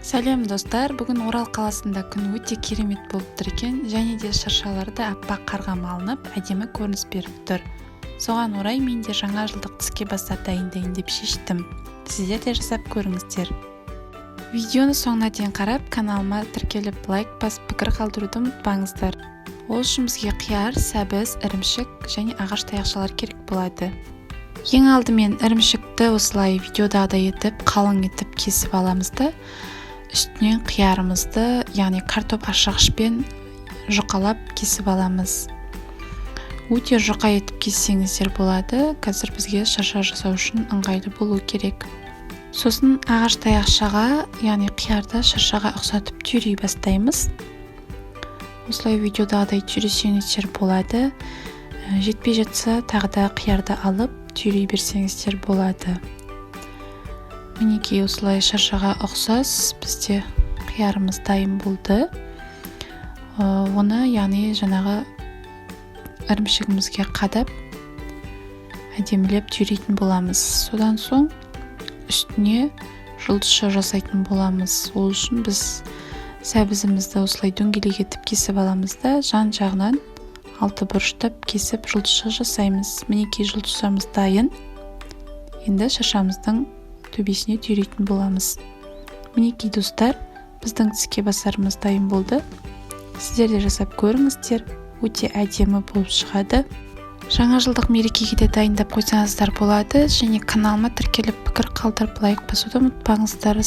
Сәлем достар, бүгін Орал қаласында күн өте керемет болып тұр екен, және де шыршаларды аппақ қарға малынып, әдемі көрініс беріп тұр. Соған орай мен де жаңа жылдық тіске бастар дайындайын деп шештім. Сіздер де жасап көріңіздер. Видеоны соңына дейін қарап, каналыма тіркеліп лайк басып пікір қалдыруды ұмытпаңыздар. Ол үшін бізге қияр, сәбіз, ірімшік және ағаш таяқшалар керек болады. Ең алдымен ірімшікті осылай видеодағыдай етіп, қалың етіп кесіп аламыз да, үстінен қиярымызды, яғни картоп ашығышпен жұқалап кесіп аламыз. Өте жұқа етіп кессеңіздер болады, қазір бізге шырша жасау үшін ыңғайлы болу керек. Сосын ағаш таяқшаға, яғни қиярды шыршаға ұқсатып түйрей бастаймыз. Осылай видеодағыдай түйресеңіздер болады. Жетпей жатса тағы да қиярды алып түйрей берсеңіздер болады. Мінекей осылай шыршаға ұқсас бізде қиярымыз дайын болды. Оны, яғни жаңағы ірімшігімізге қадап әдемілеп түйрейтін боламыз. Содан соң үстіне жұлдызша жасайтын боламыз. Ол үшін біз сәбізімізді осылай дөңгелек етіп кесіп аламыз да, жан жағынан алты бұрыштап кесіп жұлдызша жасаймыз. Мінекей жұлдызшамыз дайын. Енді шыршамыздың төбесіне түйрейтін боламыз. Мінекей достар, біздің тіске басарымыз дайын болды. Сіздер де жасап көріңіздер, өте әдемі болып шығады. Жаңа жылдық мерекеге де дайындап қойсаңыздар болады, және каналыма тіркеліп пікір қалдырып лайк басуды ұмытпаңыздар.